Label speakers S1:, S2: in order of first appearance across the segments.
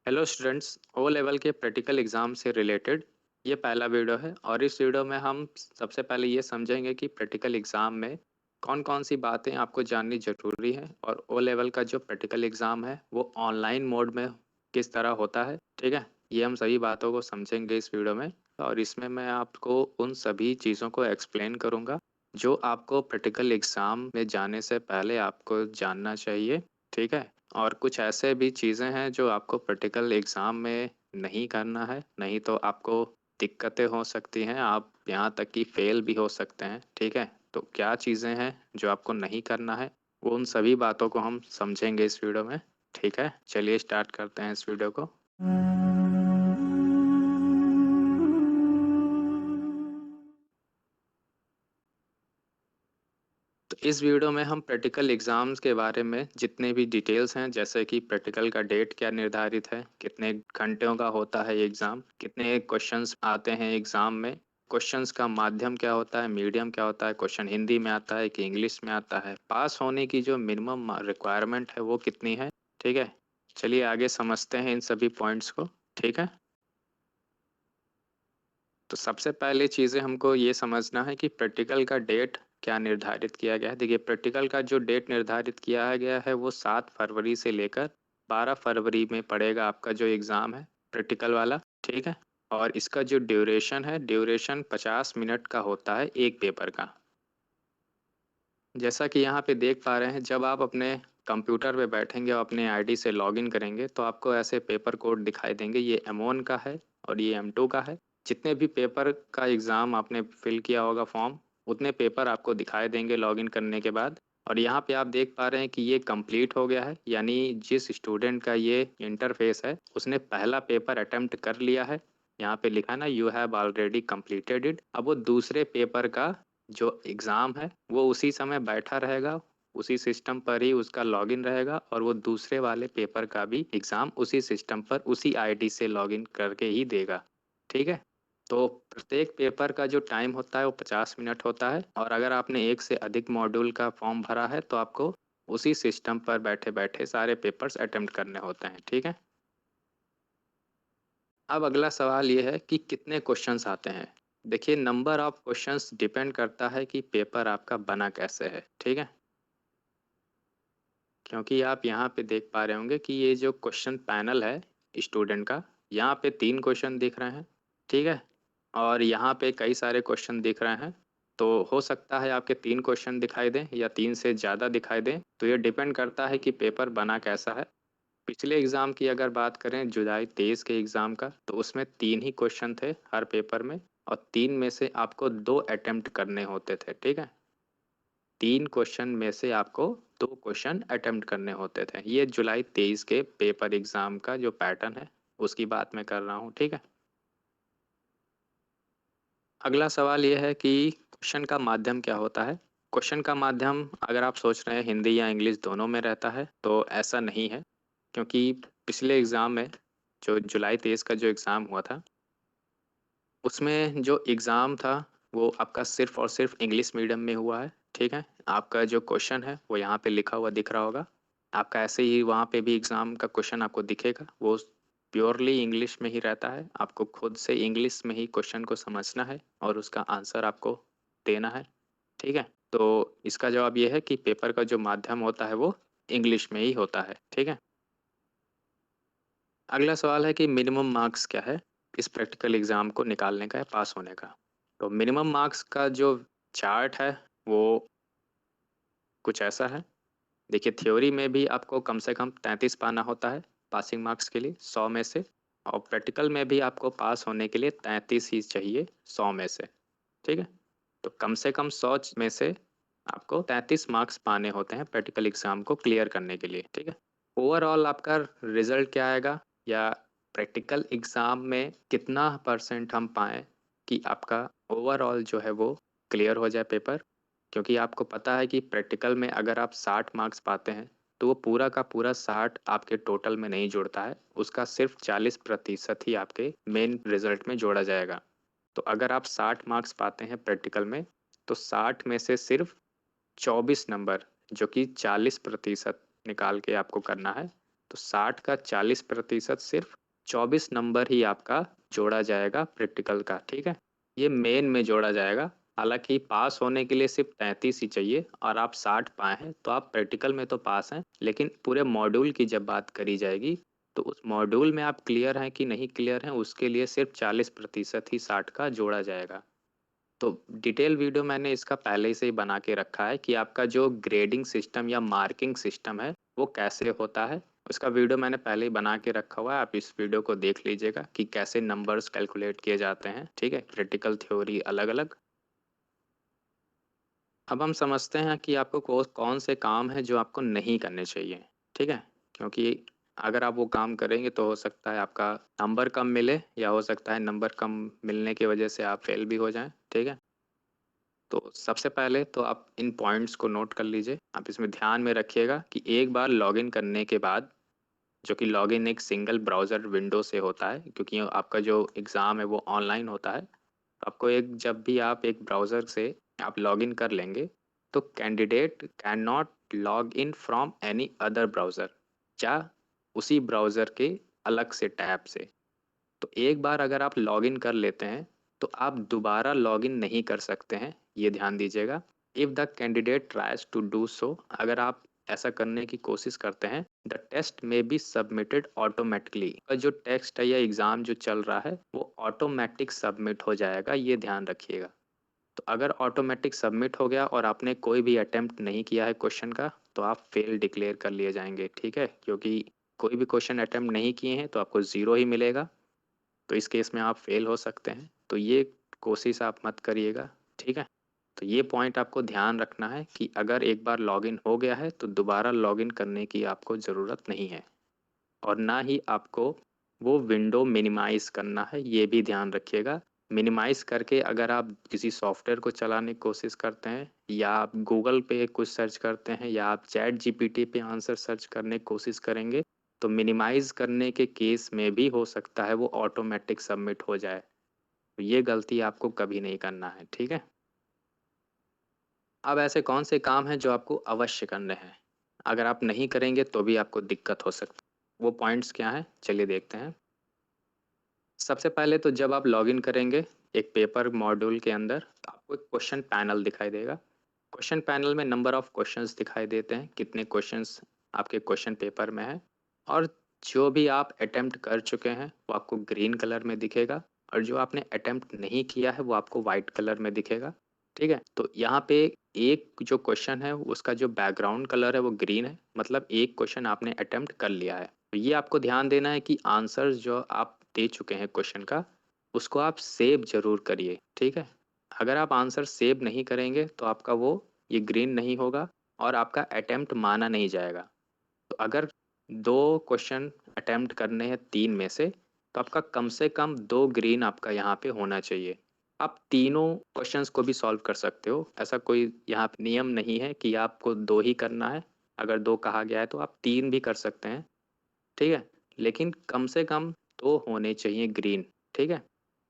S1: Hello students, O level के practical exam से related ये पहला वीडियो है। और इस वीडियो में हम सबसे पहले ये समझेंगे कि प्रैक्टिकल एग्जाम में कौन कौन सी बातें आपको जाननी जरूरी है और ओ लेवल का जो प्रैक्टिकल एग्जाम है वो ऑनलाइन मोड में किस तरह होता है। ठीक है, ये हम सभी बातों को समझेंगे इस वीडियो में। और इसमें मैं आपको उन सभी चीज़ों को एक्सप्लेन करूँगा जो आपको प्रैक्टिकल एग्जाम में जाने से पहले आपको जानना चाहिए। ठीक है, और कुछ ऐसे भी चीज़ें हैं जो आपको प्रैक्टिकल एग्ज़ाम में नहीं करना है, नहीं तो आपको दिक्कतें हो सकती हैं, आप यहाँ तक कि फेल भी हो सकते हैं। ठीक है, तो क्या चीज़ें हैं जो आपको नहीं करना है, वो उन सभी बातों को हम समझेंगे इस वीडियो में। ठीक है, चलिए स्टार्ट करते हैं इस वीडियो को। तो इस वीडियो में हम प्रैक्टिकल एग्जाम्स के बारे में जितने भी डिटेल्स हैं, जैसे कि प्रैक्टिकल का डेट क्या निर्धारित है, कितने घंटों का होता है ये एग्ज़ाम, कितने क्वेश्चंस आते हैं एग्ज़ाम में, क्वेश्चंस का माध्यम क्या होता है, मीडियम क्या होता है, क्वेश्चन हिंदी में आता है कि इंग्लिश में आता है, पास होने की जो मिनिमम रिक्वायरमेंट है वो कितनी है। ठीक है, चलिए आगे समझते हैं इन सभी पॉइंट्स को। ठीक है, तो सबसे पहले चीज़ें हमको ये समझना है कि प्रैक्टिकल का डेट क्या निर्धारित किया गया है। देखिए, प्रैक्टिकल का जो डेट निर्धारित किया गया है वो 7 फरवरी से लेकर 12 फरवरी में पड़ेगा आपका जो एग्ज़ाम है प्रैक्टिकल वाला। ठीक है, और इसका जो ड्यूरेशन 50 मिनट का होता है एक पेपर का। जैसा कि यहाँ पे देख पा रहे हैं, जब आप अपने कंप्यूटर पे बैठेंगे और अपने आईडी से लॉगिन करेंगे तो आपको ऐसे पेपर कोड दिखाई देंगे। ये M1 का है और ये M2 का है। जितने भी पेपर का एग्ज़ाम आपने फिल किया होगा फॉर्म, उतने पेपर आपको दिखाई देंगे लॉगिन करने के बाद। और यहाँ पे आप देख पा रहे हैं कि ये कंप्लीट हो गया है, यानी जिस स्टूडेंट का ये इंटरफेस है उसने पहला पेपर अटेम्प्ट कर लिया है। यहाँ पे लिखा है ना, you have already completed it. अब वो दूसरे पेपर का जो एग्ज़ाम है वो उसी समय बैठा रहेगा, उसी सिस्टम पर ही उसका लॉगिन रहेगा, और वो दूसरे वाले पेपर का भी एग्ज़ाम उसी सिस्टम पर उसी आईडी से लॉगिन करके ही देगा। ठीक है, तो प्रत्येक पेपर का जो टाइम होता है वो 50 मिनट होता है। और अगर आपने एक से अधिक मॉड्यूल का फॉर्म भरा है तो आपको उसी सिस्टम पर बैठे बैठे सारे पेपर्स अटेम्प्ट करने होते हैं। ठीक है, अब अगला सवाल ये है कि कितने क्वेश्चंस आते हैं। देखिए, नंबर ऑफ क्वेश्चंस डिपेंड करता है कि पेपर आपका बना कैसे है। ठीक है, क्योंकि आप यहाँ पे देख पा रहे होंगे कि ये जो क्वेश्चन पैनल है स्टूडेंट का, यहाँ पे 3 क्वेश्चन दिख रहे हैं। ठीक है, और यहाँ पे कई सारे क्वेश्चन दिख रहे हैं। तो हो सकता है आपके 3 क्वेश्चन दिखाई दें या 3 से ज़्यादा दिखाई दें, तो ये डिपेंड करता है कि पेपर बना कैसा है। पिछले एग्ज़ाम की अगर बात करें जुलाई 23 के एग्ज़ाम का, तो उसमें 3 ही क्वेश्चन थे हर पेपर में, और 3 में से आपको 2 अटेम्प्ट करने होते थे। ठीक है, 3 क्वेश्चन में से आपको 2 क्वेश्चन अटेम्प्ट करने होते थे। ये जुलाई 23 के पेपर एग्ज़ाम का जो पैटर्न है उसकी बात मैं कर रहा हूँ। ठीक है, अगला सवाल ये है कि क्वेश्चन का माध्यम क्या होता है। क्वेश्चन का माध्यम, अगर आप सोच रहे हैं हिंदी या इंग्लिश दोनों में रहता है, तो ऐसा नहीं है। क्योंकि पिछले एग्ज़ाम में, जो जुलाई 23 का जो एग्ज़ाम हुआ था, उसमें जो एग्ज़ाम था वो आपका सिर्फ़ और सिर्फ़ इंग्लिश मीडियम में हुआ है। ठीक है, आपका जो क्वेश्चन है वो यहाँ पे लिखा हुआ दिख रहा होगा। आपका ऐसे ही वहाँ पे भी एग्ज़ाम का क्वेश्चन आपको दिखेगा, वो प्योरली इंग्लिश में ही रहता है। आपको खुद से इंग्लिश में ही क्वेश्चन को समझना है और उसका आंसर आपको देना है। ठीक है, तो इसका जवाब ये है कि पेपर का जो माध्यम होता है वो इंग्लिश में ही होता है। ठीक है, अगला सवाल है कि मिनिमम मार्क्स क्या है इस प्रैक्टिकल एग्ज़ाम को निकालने का या पास होने का। तो मिनिमम मार्क्स का जो चार्ट है वो कुछ ऐसा है। देखिए, थ्योरी में भी आपको कम से कम 33 पाना होता है पासिंग मार्क्स के लिए 100 में से, और प्रैक्टिकल में भी आपको पास होने के लिए 33 ही चाहिए 100 में से। ठीक है, तो कम से कम 100 में से आपको 33 मार्क्स पाने होते हैं प्रैक्टिकल एग्ज़ाम को क्लियर करने के लिए। ठीक है, ओवरऑल आपका रिजल्ट क्या आएगा, या प्रैक्टिकल एग्ज़ाम में कितना परसेंट हम पाएँ कि आपका ओवरऑल जो है वो क्लियर हो जाए पेपर। क्योंकि आपको पता है कि प्रैक्टिकल में अगर आप 60 मार्क्स पाते हैं, तो वो पूरा का पूरा 60 आपके टोटल में नहीं जुड़ता है, उसका सिर्फ़ 40% ही आपके मेन रिज़ल्ट में जोड़ा जाएगा। तो अगर आप 60 मार्क्स पाते हैं प्रैक्टिकल में, तो 60 में से सिर्फ़ 24 नंबर, जो कि 40% निकाल के आपको करना है, तो 60 का 40% सिर्फ 24 नंबर ही आपका जोड़ा जाएगा प्रैक्टिकल का, ठीक है। ये मेन में जोड़ा जाएगा। हालांकि पास होने के लिए सिर्फ 33 ही चाहिए और आप 60 पाए हैं तो आप प्रैक्टिकल में तो पास हैं, लेकिन पूरे मॉड्यूल की जब बात करी जाएगी तो उस मॉड्यूल में आप क्लियर हैं कि नहीं क्लियर हैं, उसके लिए सिर्फ 40% ही 60 का जोड़ा जाएगा। तो डिटेल वीडियो मैंने इसका पहले से ही बना के रखा है कि आपका जो ग्रेडिंग सिस्टम या मार्किंग सिस्टम है वो कैसे होता है। उसका वीडियो मैंने पहले ही बना के रखा हुआ है, आप इस वीडियो को देख लीजिएगा कि कैसे नंबर्स कैलकुलेट किए जाते हैं, ठीक है। क्रिटिकल थ्योरी अलग अलग। अब हम समझते हैं कि आपको कौन से काम है जो आपको नहीं करने चाहिए, ठीक है। क्योंकि अगर आप वो काम करेंगे तो हो सकता है आपका नंबर कम मिले, या हो सकता है नंबर कम मिलने की वजह से आप फेल भी हो जाएं, ठीक है। तो सबसे पहले तो आप इन पॉइंट्स को नोट कर लीजिए। आप इसमें ध्यान में रखिएगा कि एक बार लॉगिन करने के बाद, जो कि लॉगिन एक सिंगल ब्राउज़र विंडो से होता है, क्योंकि आपका जो एग्ज़ाम है वो ऑनलाइन होता है। तो आपको एक जब भी आप एक ब्राउज़र से आप लॉगिन कर लेंगे तो candidate can not log in from any other browser, या उसी ब्राउज़र के अलग से टैब से। तो एक बार अगर आप लॉगिन कर लेते हैं तो आप दोबारा लॉगिन नहीं कर सकते हैं, ये ध्यान दीजिएगा। If the candidate tries to do so, अगर आप ऐसा करने की कोशिश करते हैं, द टेस्ट में बी सबमिटेड ऑटोमेटिकली, जो टेक्स्ट है या एग्ज़ाम जो चल रहा है वो ऑटोमेटिक सबमिट हो जाएगा, ये ध्यान रखिएगा। तो अगर ऑटोमेटिक सबमिट हो गया और आपने कोई भी अटेम्प्ट नहीं किया है क्वेश्चन का, तो आप फेल डिक्लेयर कर लिए जाएंगे, ठीक है। क्योंकि कोई भी क्वेश्चन अटेम्प्ट नहीं किए हैं तो आपको 0 ही मिलेगा, तो इस केस में आप फेल हो सकते हैं। तो ये कोशिश आप मत करिएगा, ठीक है। तो ये पॉइंट आपको ध्यान रखना है कि अगर एक बार लॉगिन हो गया है तो दोबारा लॉगिन करने की आपको ज़रूरत नहीं है, और ना ही आपको वो विंडो मिनिमाइज़ करना है, ये भी ध्यान रखिएगा। मिनिमाइज़ करके अगर आप किसी सॉफ्टवेयर को चलाने की कोशिश करते हैं, या आप गूगल पे कुछ सर्च करते हैं, या आप चैट जीपीटी पे आंसर सर्च करने की कोशिश करेंगे, तो मिनिमाइज़ करने के केस में भी हो सकता है वो ऑटोमेटिक सबमिट हो जाए। तो ये गलती आपको कभी नहीं करना है, ठीक है। अब ऐसे कौन से काम हैं जो आपको अवश्य करने हैं, अगर आप नहीं करेंगे तो भी आपको दिक्कत हो सकती है। वो पॉइंट्स क्या हैं, चलिए देखते हैं। सबसे पहले तो जब आप लॉगिन करेंगे एक पेपर मॉड्यूल के अंदर, तो आपको एक क्वेश्चन पैनल दिखाई देगा। क्वेश्चन पैनल में नंबर ऑफ क्वेश्चंस दिखाई देते हैं, कितने क्वेश्चंस आपके क्वेश्चन पेपर में है, और जो भी आप अटेम्प्ट कर चुके हैं वो आपको ग्रीन कलर में दिखेगा, और जो आपने अटेम्प्ट नहीं किया है वो आपको वाइट कलर में दिखेगा, ठीक है। तो यहाँ पे एक जो क्वेश्चन है उसका जो बैकग्राउंड कलर है वो ग्रीन है, मतलब एक क्वेश्चन आपने अटेम्प्ट कर लिया है। तो ये आपको ध्यान देना है कि आंसर जो आप दे चुके हैं क्वेश्चन का, उसको आप सेव जरूर करिए, ठीक है। अगर आप आंसर सेव नहीं करेंगे तो आपका वो ये ग्रीन नहीं होगा और आपका अटेम्प्ट माना नहीं जाएगा। तो अगर 2 क्वेश्चन अटेम्प्ट करने हैं 3 में से, तो आपका कम से कम 2 ग्रीन आपका यहाँ पे होना चाहिए। आप तीनों क्वेश्चंस को भी सॉल्व कर सकते हो, ऐसा कोई यहाँ पे नियम नहीं है कि आपको 2 ही करना है। अगर 2 कहा गया है तो आप 3 भी कर सकते हैं, ठीक है। लेकिन कम से कम 2 होने चाहिए ग्रीन, ठीक है।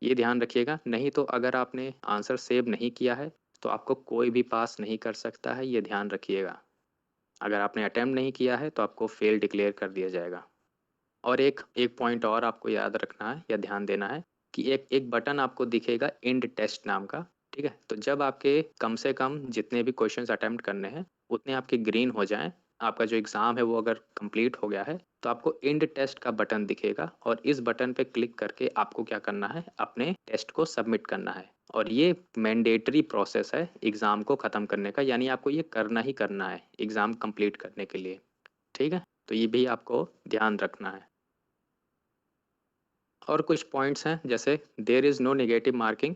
S1: ये ध्यान रखिएगा, नहीं तो अगर आपने आंसर सेव नहीं किया है तो आपको कोई भी पास नहीं कर सकता है, ये ध्यान रखिएगा। अगर आपने अटेम्प्ट नहीं किया है तो आपको फेल डिक्लेयर कर दिया जाएगा। और एक एक पॉइंट और आपको याद रखना है या ध्यान देना है कि एक एक बटन आपको दिखेगा एंड टेस्ट नाम का, ठीक है। तो जब आपके कम से कम जितने भी क्वेश्चंस अटेम्प्ट करने हैं उतने आपके ग्रीन हो जाएं, आपका जो एग्ज़ाम है वो अगर कंप्लीट हो गया है, तो आपको एंड टेस्ट का बटन दिखेगा, और इस बटन पे क्लिक करके आपको क्या करना है, अपने टेस्ट को सबमिट करना है। और ये मैंडेटरी प्रोसेस है एग्ज़ाम को ख़त्म करने का, यानी आपको ये करना ही करना है एग्ज़ाम कंप्लीट करने के लिए, ठीक है। तो ये भी आपको ध्यान रखना है। और कुछ पॉइंट्स हैं जैसे there is no negative marking,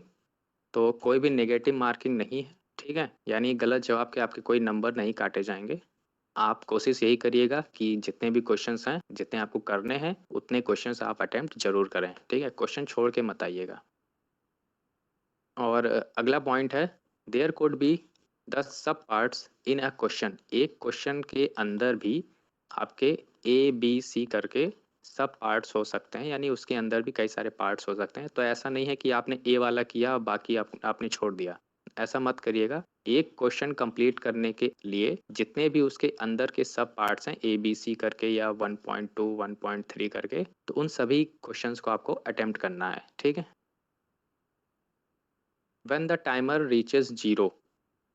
S1: तो कोई भी नेगेटिव मार्किंग नहीं है, ठीक है। यानी गलत जवाब के आपके कोई नंबर नहीं काटे जाएंगे। आप कोशिश यही करिएगा कि जितने भी क्वेश्चंस हैं, जितने आपको करने हैं उतने क्वेश्चंस आप अटेम्प्ट जरूर करें, ठीक है। क्वेश्चन छोड़ के मत आइएगा। और अगला पॉइंट है there could be the sub parts in a question, एक क्वेश्चन के अंदर भी आपके ए बी सी करके सब पार्ट्स हो सकते हैं, यानी उसके अंदर भी कई सारे पार्ट्स हो सकते हैं। तो ऐसा नहीं है कि आपने ए वाला किया और बाकी आपने छोड़ दिया, ऐसा मत करिएगा। एक क्वेश्चन कंप्लीट करने के लिए जितने भी उसके अंदर के सब पार्ट्स हैं ABC करके या 1.2 1.3 करके, तो उन सभी क्वेश्चंस को आपको अटेम्प्ट करना है, ठीक है। When the timer reaches 0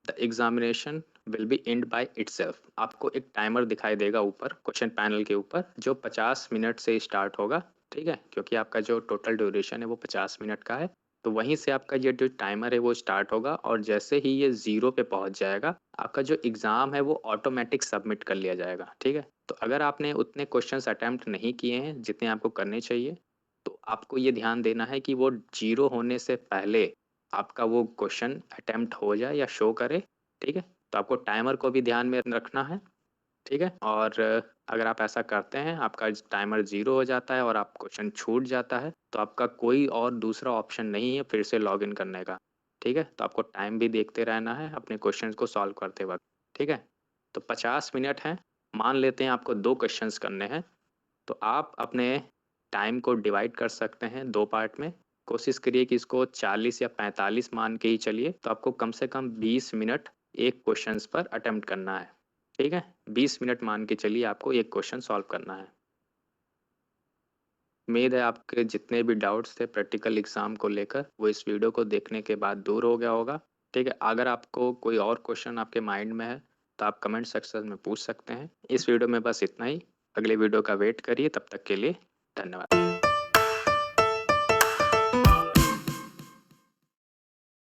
S1: the examination will be and by itself. आपको एक टाइमर दिखाई देगा ऊपर क्वेश्चन पैनल के ऊपर, जो 50 मिनट से स्टार्ट होगा, ठीक है, क्योंकि आपका जो टोटल ड्यूरेशन है वो 50 मिनट का है। तो वहीं से आपका ये जो टाइमर है वो स्टार्ट होगा, और जैसे ही ये 0 पे पहुंच जाएगा, आपका जो एग्ज़ाम है वो ऑटोमेटिक सबमिट कर लिया जाएगा, ठीक है। तो अगर आपने उतने क्वेश्चंस अटैम्प्ट नहीं किए हैं जितने आपको करने चाहिए, तो आपको ये ध्यान देना है कि वो 0 होने से पहले आपका वो क्वेश्चन अटेम्प्ट हो जाए या शो करे, ठीक है। तो आपको टाइमर को भी ध्यान में रखना है, ठीक है। और अगर आप ऐसा करते हैं, आपका टाइमर 0 हो जाता है और आप क्वेश्चन छूट जाता है, तो आपका कोई और दूसरा ऑप्शन नहीं है फिर से लॉगिन करने का, ठीक है। तो आपको टाइम भी देखते रहना है अपने क्वेश्चन को सॉल्व करते वक्त, ठीक है। तो 50 मिनट हैं, मान लेते हैं आपको 2 क्वेश्चंस करने हैं, तो आप अपने टाइम को डिवाइड कर सकते हैं 2 पार्ट में। कोशिश करिए कि इसको 40 या 45 मान के ही चलिए, तो आपको कम से कम 20 मिनट एक क्वेश्चंस पर अटेम्प्ट करना है, ठीक है। 20 मिनट मान के चलिए आपको एक क्वेश्चन सॉल्व करना है। उम्मीद है आपके जितने भी डाउट्स थे प्रैक्टिकल एग्जाम को लेकर, वो इस वीडियो को देखने के बाद दूर हो गया होगा, ठीक है। अगर आपको कोई और क्वेश्चन आपके माइंड में है, तो आप कमेंट सेक्शन में पूछ सकते हैं। इस वीडियो में बस इतना ही। अगले वीडियो का वेट करिए, तब तक के लिए धन्यवाद।